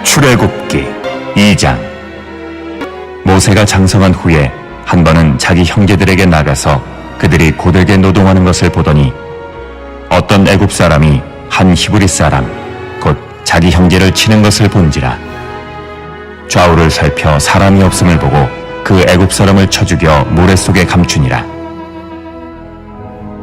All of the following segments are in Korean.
출애굽기 2장. 모세가 장성한 후에 한 번은 자기 형제들에게 나가서 그들이 고되게 노동하는 것을 보더니 어떤 애굽 사람이 한 히브리 사람 곧 자기 형제를 치는 것을 본지라. 좌우를 살펴 사람이 없음을 보고 그 애굽 사람을 쳐 죽여 모래 속에 감추니라.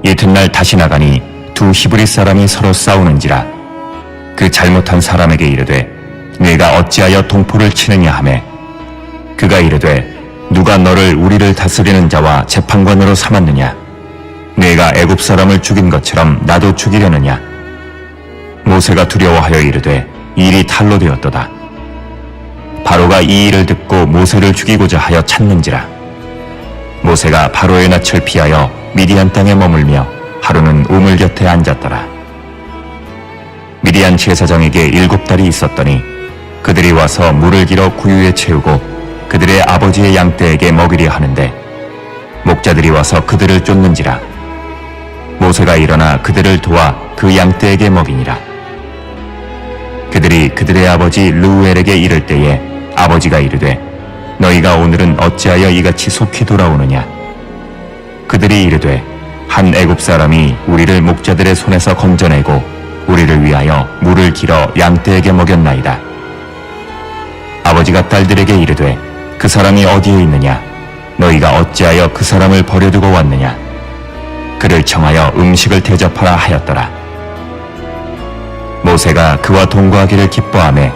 이튿날 다시 나가니 두 히브리 사람이 서로 싸우는지라. 그 잘못한 사람에게 이르되 네가 어찌하여 동포를 치느냐 하매 그가 이르되 누가 너를 우리를 다스리는 자와 재판관으로 삼았느냐? 네가 애굽 사람을 죽인 것처럼 나도 죽이려느냐? 모세가 두려워하여 이르되 일이 탈로 되었도다. 바로가 이 일을 듣고 모세를 죽이고자 하여 찾는지라. 모세가 바로의 낯을 피하여 미디안 땅에 머물며 하루는 우물 곁에 앉았더라. 미디안 제사장에게 7달이 있었더니 그들이 와서 물을 길어 구유에 채우고 그들의 아버지의 양떼에게 먹이려 하는데 목자들이 와서 그들을 쫓는지라. 모세가 일어나 그들을 도와 그 양떼에게 먹이니라. 그들이 그들의 아버지 르우엘에게 이를 때에 아버지가 이르되 너희가 오늘은 어찌하여 이같이 속히 돌아오느냐? 그들이 이르되 한 애굽 사람이 우리를 목자들의 손에서 건져내고 우리를 위하여 물을 길어 양떼에게 먹였나이다. 아버지가 딸들에게 이르되 그 사람이 어디에 있느냐? 너희가 어찌하여 그 사람을 버려두고 왔느냐? 그를 청하여 음식을 대접하라 하였더라. 모세가 그와 동거하기를 기뻐하매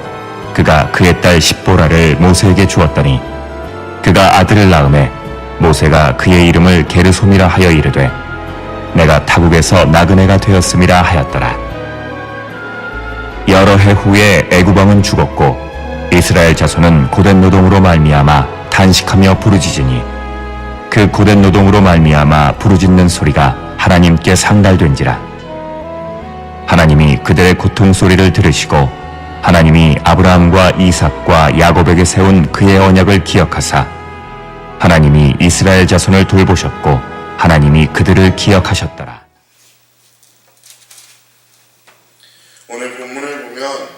그가 그의 딸 십보라를 모세에게 주었더니 그가 아들을 낳음에 모세가 그의 이름을 게르솜이라 하여 이르되 내가 타국에서 나그네가 되었음이라 하였더라. 여러 해 후에 애굽 왕은 죽었고 이스라엘 자손은 고된 노동으로 말미암아 탄식하며 부르짖으니 그 고된 노동으로 말미암아 부르짖는 소리가 하나님께 상달된지라. 하나님이 그들의 고통 소리를 들으시고 하나님이 아브라함과 이삭과 야곱에게 세운 그의 언약을 기억하사 하나님이 이스라엘 자손을 돌보셨고 하나님이 그들을 기억하셨더라. 오늘 본문을 보면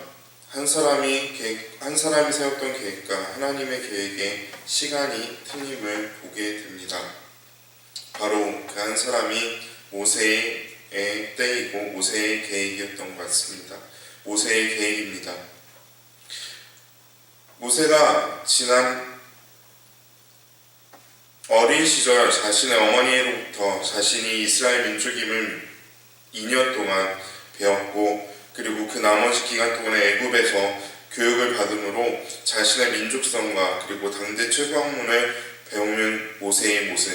한 사람이 세웠던 계획과 하나님의 계획에 시간이 틀림을 보게 됩니다. 바로 그 한 사람이 모세의 때이고 모세의 계획이었던 것 같습니다. 모세의 계획입니다. 모세가 지난 어린 시절 자신의 어머니로부터 자신이 이스라엘 민족임을 2년 동안 배웠고 그리고 그 나머지 기간 동안에 애굽에서 교육을 받음으로 자신의 민족성과 그리고 당대 최고 학문을 배우는 모세의 모습,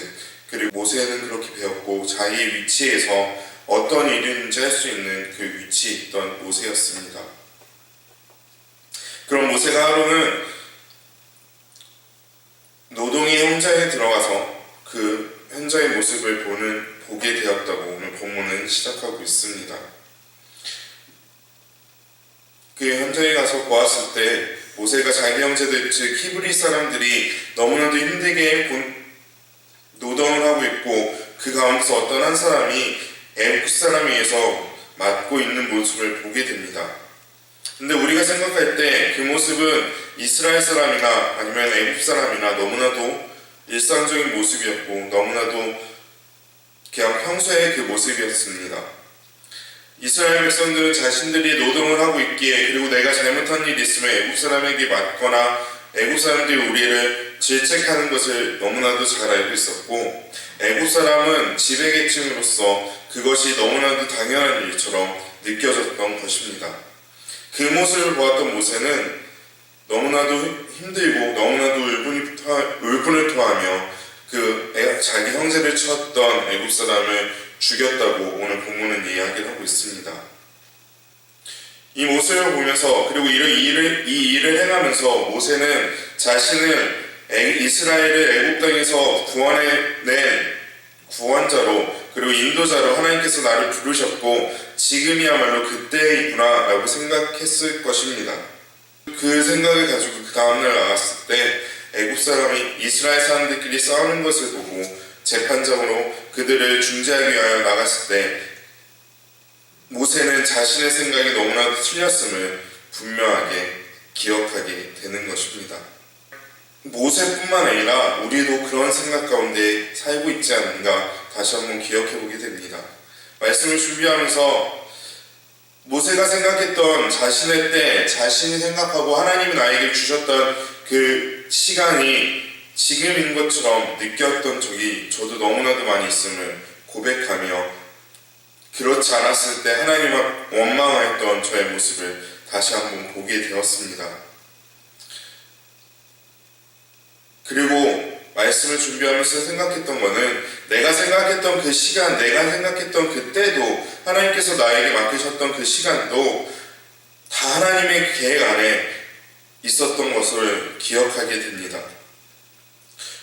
그리고 모세는 그렇게 배웠고 자기의 위치에서 어떤 일이든지 할 수 있는 그 위치에 있던 모세였습니다. 그럼 모세가 하루는 노동의 현장에 들어가서 그 현장의 모습을 보게 되었다고 오늘 본문은 시작하고 있습니다. 그 현장에 가서 보았을 때 모세가 자기 형제들 즉 히브리 사람들이 너무나도 힘들게 노동을 하고 있고 그 가운데서 어떤 한 사람이 애굽 사람에 의해서 맞고 있는 모습을 보게 됩니다. 근데 우리가 생각할 때 그 모습은 이스라엘 사람이나 아니면 애굽 사람이나 너무나도 일상적인 모습이었고 너무나도 그냥 평소의 그 모습이었습니다. 이스라엘 백성들은 자신들이 노동을 하고 있기에 그리고 내가 잘못한 일이 있으면 애굽 사람에게 맞거나 애굽 사람들이 우리를 질책하는 것을 너무나도 잘 알고 있었고 애굽 사람은 지배계층으로서 그것이 너무나도 당연한 일처럼 느껴졌던 것입니다. 그 모습을 보았던 모세는 너무나도 힘들고 너무나도 울분을 토하며 자기 형제를 쳤던 애굽 사람을 죽였다고 오늘 본문은 이야기를 하고 있습니다. 이 모습을 보면서 그리고 이 일을 행하면서 모세는 자신을 이스라엘을 애굽 땅에서 구원해낸 구원자로 그리고 인도자로 하나님께서 나를 부르셨고 지금이야말로 그때이구나 라고 생각했을 것입니다. 그 생각을 가지고 그 다음날 나갔을 때 애굽 사람이 이스라엘 사람들끼리 싸우는 것을 보고 재판장으로 그들을 중재하기 위하여 나갔을 때 모세는 자신의 생각이 너무나도 틀렸음을 분명하게 기억하게 되는 것입니다. 모세뿐만 아니라 우리도 그런 생각 가운데 살고 있지 않은가 다시 한번 기억해 보게 됩니다. 말씀을 준비하면서 모세가 생각했던 자신의 때, 자신이 생각하고 하나님이 나에게 주셨던 그 시간이 지금인 것처럼 느꼈던 적이 저도 너무나도 많이 있음을 고백하며, 그렇지 않았을 때 하나님을 원망하였던 저의 모습을 다시 한번 보게 되었습니다. 그리고 말씀을 준비하면서 생각했던 거는, 내가 생각했던 그 시간, 내가 생각했던 그때도, 하나님께서 나에게 맡기셨던 그 시간도 다 하나님의 계획 안에 있었던 것을 기억하게 됩니다.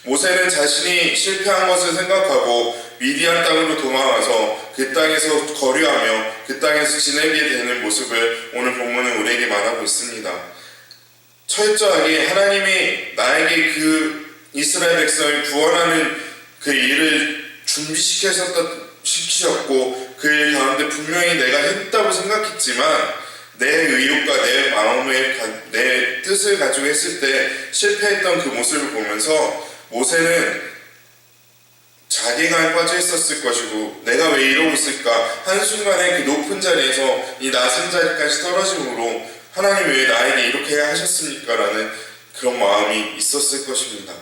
모세는 자신이 실패한 것을 생각하고 미디안 땅으로 도망와서 그 땅에서 거류하며 그 땅에서 지내게 되는 모습을 오늘 본문은 우리에게 말하고 있습니다. 철저하게 하나님이 나에게 그 이스라엘 백성을 구원하는 그 일을 준비시키셨고 그 일 가운데 분명히 내가 했다고 생각했지만, 내 의욕과 내 마음의 내 뜻을 가지고 했을 때 실패했던 그 모습을 보면서 모세는 자괴감에 빠져 있었을 것이고, 내가 왜 이러고 있을까, 한순간에 그 높은 자리에서 이 낮은 자리까지 떨어짐으로 하나님이 왜 나에게 이렇게 하셨습니까? 라는 그런 마음이 있었을 것입니다.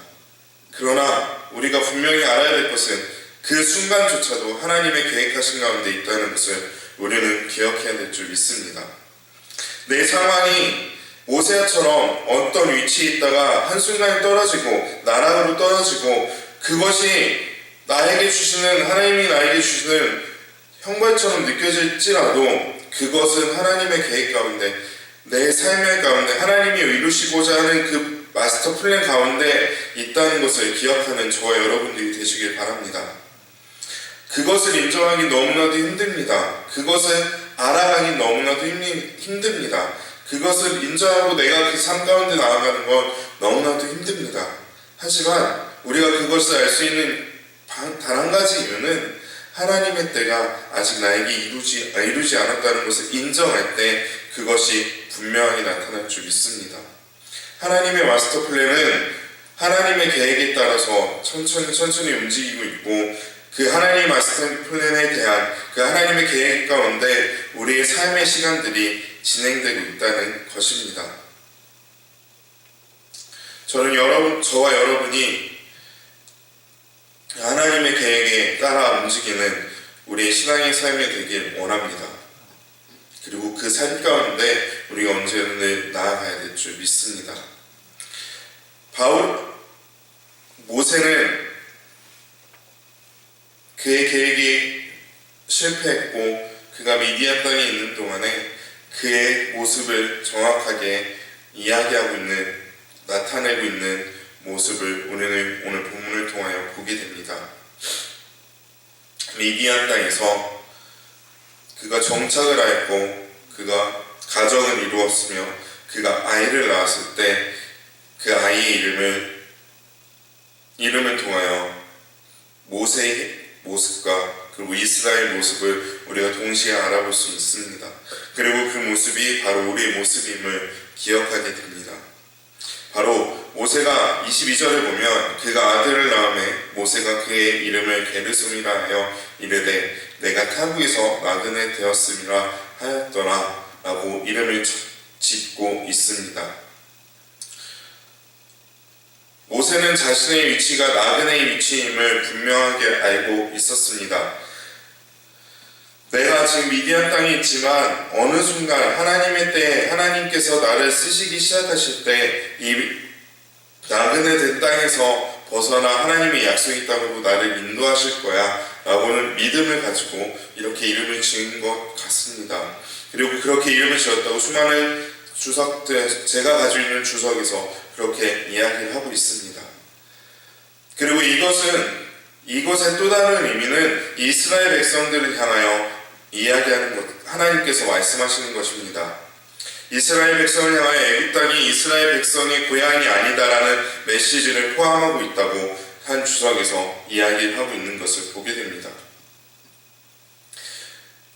그러나 우리가 분명히 알아야 될 것은 그 순간조차도 하나님의 계획하신 가운데 있다는 것을 우리는 기억해야 될 줄 믿습니다. 내 상황이 모세처럼 어떤 위치에 있다가 한순간에 떨어지고 나락으로 떨어지고, 그것이 나에게 주시는, 하나님이 나에게 주시는 형벌처럼 느껴질지라도 그것은 하나님의 계획 가운데, 내 삶의 가운데 하나님이 이루시고자 하는 그 마스터 플랜 가운데 있다는 것을 기억하는 저와 여러분들이 되시길 바랍니다. 그것을 인정하기 너무나도 힘듭니다. 그것을 알아가기 너무나도 힘듭니다. 그것을 인정하고 내가 그 삶 가운데 나아가는 건 너무나도 힘듭니다. 하지만 우리가 그것을 알 수 있는 단 한 가지 이유는, 하나님의 때가 아직 나에게 이루지 않았다는 것을 인정할 때 그것이 분명하게 나타날 줄 믿습니다. 하나님의 마스터 플랜은 하나님의 계획에 따라서 천천히 움직이고 있고, 그 하나님의 마스터 플랜에 대한 그 하나님의 계획 가운데 우리의 삶의 시간들이 진행되고 있다는 것입니다. 저와 여러분이 하나님의 계획에 따라 움직이는 우리의 신앙의 삶이 되길 원합니다. 그리고 그 삶 가운데 우리가 언제든 나아가야 될 줄 믿습니다. 모세는 그의 계획이 실패했고, 그가 미디안 땅에 있는 동안에 그의 모습을 정확하게 나타내고 있는 모습을 우리는 오늘 본문을 통하여 보게 됩니다. 미디안 땅에서 그가 정착을 하였고, 그가 가정을 이루었으며, 그가 아이를 낳았을 때 그 아이의 이름을 통하여 모세의 모습과 그리고 이스라엘 모습을 우리가 동시에 알아볼 수 있습니다. 그리고 그 모습이 바로 우리의 모습임을 기억하게 됩니다. 바로 모세가 22절에 보면, 그가 아들을 낳음에 모세가 그의 이름을 게르솜이라 하여 이르되 내가 타국에서 나그네 되었음이라 하였더라 라고 이름을 짓고 있습니다. 모세는 자신의 위치가 나그네의 위치임을 분명하게 알고 있었습니다. 내가 지금 미디안 땅에 있지만 어느 순간 하나님의 때에 하나님께서 나를 쓰시기 시작하실 때 이 나그네 된 땅에서 벗어나 하나님의 약속의 땅으로 나를 인도하실 거야 라고는 믿음을 가지고 이렇게 이름을 지은 것 같습니다. 그리고 그렇게 이름을 지었다고 수많은 주석들, 제가 가지고 있는 주석에서 그렇게 이야기를 하고 있습니다. 그리고 이것의 또 다른 의미는 이스라엘 백성들을 향하여 이야기하는 것, 하나님께서 말씀하시는 것입니다. 이스라엘 백성을 향하여 애굽 땅이 이스라엘 백성의 고향이 아니다라는 메시지를 포함하고 있다고 한 주석에서 이야기를 하고 있는 것을 보게 됩니다.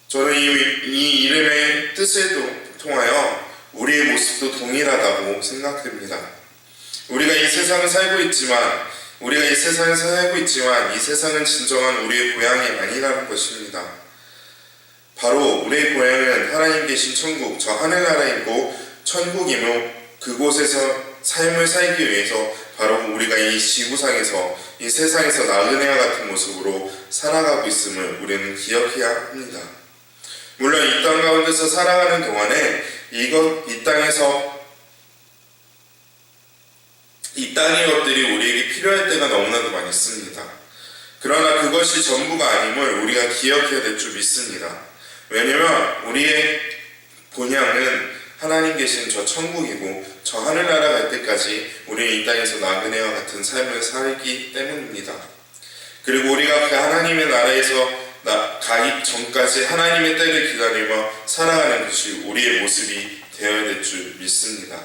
저는 이 이름의 뜻을 통하여 우리의 모습도 동일하다고 생각됩니다. 우리가 이 세상에서 살고 있지만 이 세상은 진정한 우리의 고향이 아니라는 것입니다. 바로 우리의 고향은 하나님 계신 천국, 저 하늘나라이고 천국이며 그곳에서 삶을 살기 위해서 바로 우리가 이 지구상에서 이 세상에서 나그네와 같은 모습으로 살아가고 있음을 우리는 기억해야 합니다. 물론 이 땅 가운데서 살아가는 동안에 이 땅의 것들이 우리에게 필요할 때가 너무나도 많이 있습니다. 그러나 그것이 전부가 아님을 우리가 기억해야 될 줄 믿습니다. 왜냐면 우리의 본향은 하나님 계신 저 천국이고 저 하늘나라 갈 때까지 우리는 이 땅에서 나그네와 같은 삶을 살기 때문입니다. 그리고 우리가 그 하나님의 나라에서 가기 전까지 하나님의 때를 기다리며 살아가는 것이 우리의 모습이 되어야 될 줄 믿습니다.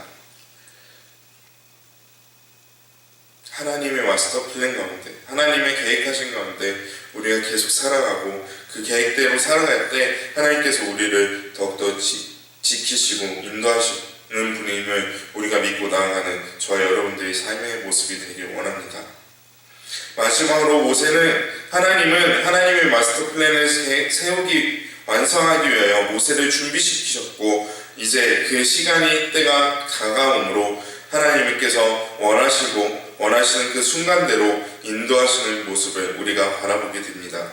하나님의 마스터 플랜 가운데, 하나님의 계획하신 가운데 우리가 계속 살아가고 그 계획대로 살아갈 때 하나님께서 우리를 더욱더 지키시고 인도하시는 분임을 우리가 믿고 나아가는 저와 여러분들의 삶의 모습이 되길 원합니다. 마지막으로 모세는 하나님은 하나님의 마스터 플랜을 완성하기 위하여 모세를 준비시키셨고 이제 그 때가 가까우므로 하나님께서 원하시는 그 순간대로 인도하시는 모습을 우리가 바라보게 됩니다.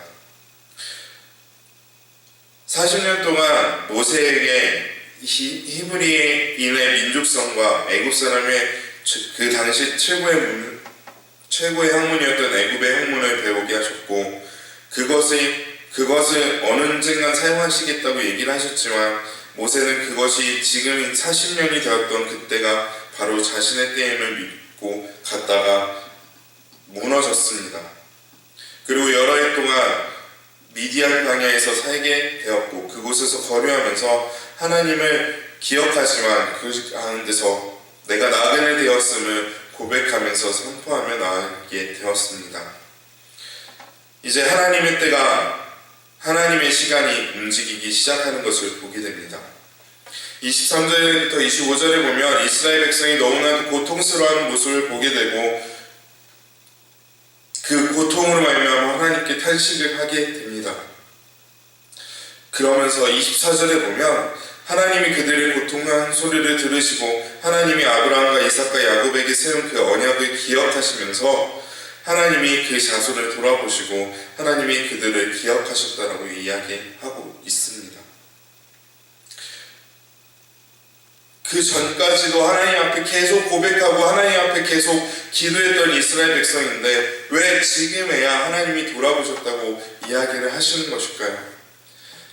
40년 동안 모세에게 히브리인의 민족성과 애굽 사람의 그 당시 최고의 학문이었던 애굽의 학문을 배우게 하셨고 그것을 어느 언젠간 사용하시겠다고 얘기를 하셨지만 모세는 그것이 지금 40년이 되었던 그때가 바로 자신의 때임을 믿고 갔다가 무너졌습니다. 그리고 여러 해 동안 미디안 광야에서 살게 되었고 그곳에서 거류하면서 하나님을 기억하지만 그 가운데서 내가 나그네 되었음을 고백하면서 선포하며 나아가게 되었습니다. 이제 하나님의 시간이 움직이기 시작하는 것을 보게 됩니다. 23절부터 25절에 보면 이스라엘 백성이 너무나도 고통스러워하는 모습을 보게 되고 그 고통으로 말미암아 하나님께 탄식을 하게 됩니다. 그러면서 24절에 보면 하나님이 그들의 고통한 소리를 들으시고 하나님이 아브라함과 이삭과 야곱에게 세운 그 언약을 기억하시면서 하나님이 그 자손을 돌아보시고 하나님이 그들을 기억하셨다라고 이야기하고 있습니다. 그 전까지도 하나님 앞에 계속 고백하고 하나님 앞에 계속 기도했던 이스라엘 백성인데 왜 지금에야 하나님이 돌아보셨다고 이야기를 하시는 것일까요?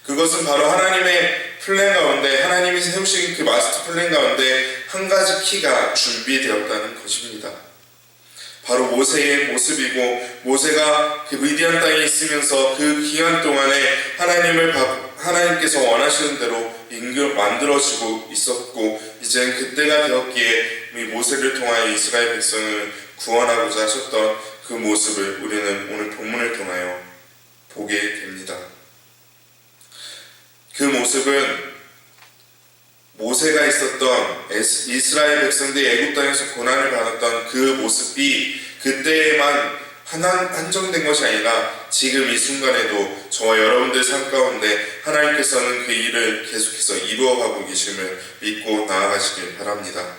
그것은 바로 하나님의 플랜 가운데 하나님이 세우신 그 마스터 플랜 가운데 한 가지 키가 준비되었다는 것입니다. 바로 모세의 모습이고 모세가 그 미디안 땅에 있으면서 그 기간 동안에 하나님께서 원하시는 대로 만들어지고 있었고 이제 그때가 되었기에 모세를 통하여 이스라엘 백성을 구원하고자 하셨던 그 모습을 우리는 오늘 본문을 통하여 보게 됩니다. 그 모습은 모세가 있었던 이스라엘 백성들이 애굽 땅에서 고난을 받았던 그 모습이 그때에만 한정된 것이 아니라 지금 이 순간에도 저와 여러분들 삶 가운데 하나님께서는 그 일을 계속해서 이루어가고 계심을 믿고 나아가시길 바랍니다.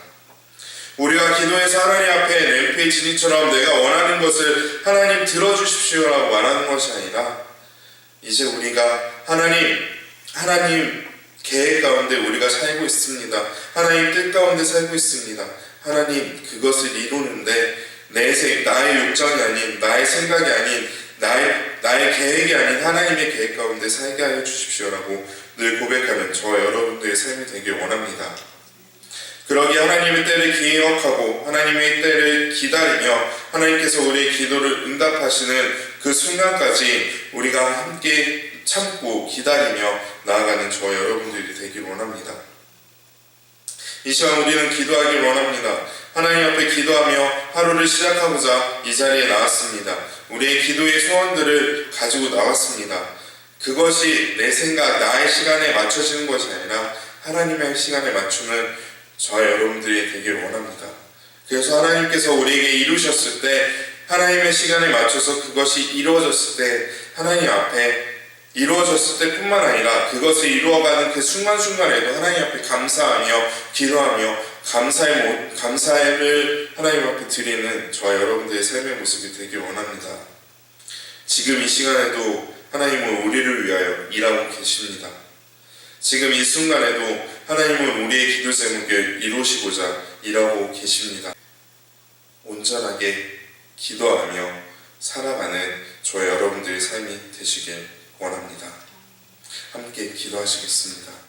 우리가 기도해서 하나님 앞에 램프의 진이처럼 내가 원하는 것을 하나님 들어주십시오라고 말하는 것이 아니라 이제 우리가 하나님 계획 가운데 우리가 살고 있습니다. 하나님 뜻 가운데 살고 있습니다. 하나님 그것을 이루는데 나의 욕정이 아닌 나의 생각이 아닌 나의 계획이 아닌 하나님의 계획 가운데 살게 하여 주십시오라고 늘 고백하는 저와 여러분들의 삶이 되길 원합니다. 그러기에 하나님의 때를 기억하고 하나님의 때를 기다리며 하나님께서 우리의 기도를 응답하시는 그 순간까지 우리가 함께 참고 기다리며 나아가는 저와 여러분들이 되길 원합니다. 이 시간 우리는 기도하길 원합니다. 하나님 앞에 기도하며 하루를 시작하고자 이 자리에 나왔습니다. 우리의 기도의 소원들을 가지고 나왔습니다. 그것이 내 생각, 나의 시간에 맞춰지는 것이 아니라 하나님의 시간에 맞추는 저와 여러분들이 되길 원합니다. 그래서 하나님께서 우리에게 이루셨을 때, 하나님의 시간에 맞춰서 그것이 이루어졌을 때, 하나님 앞에 이루어졌을 때뿐만 아니라 그것을 이루어가는 그 순간순간에도 하나님 앞에 감사하며 기도하며 감사를 하나님 앞에 드리는 저와 여러분들의 삶의 모습이 되길 원합니다. 지금 이 시간에도 하나님은 우리를 위하여 일하고 계십니다. 지금 이 순간에도 하나님은 우리의 기도 제목을 이루시고자 일하고 계십니다. 온전하게 기도하며 살아가는 저와 여러분들의 삶이 되시길 원합니다. 함께 기도하시겠습니다.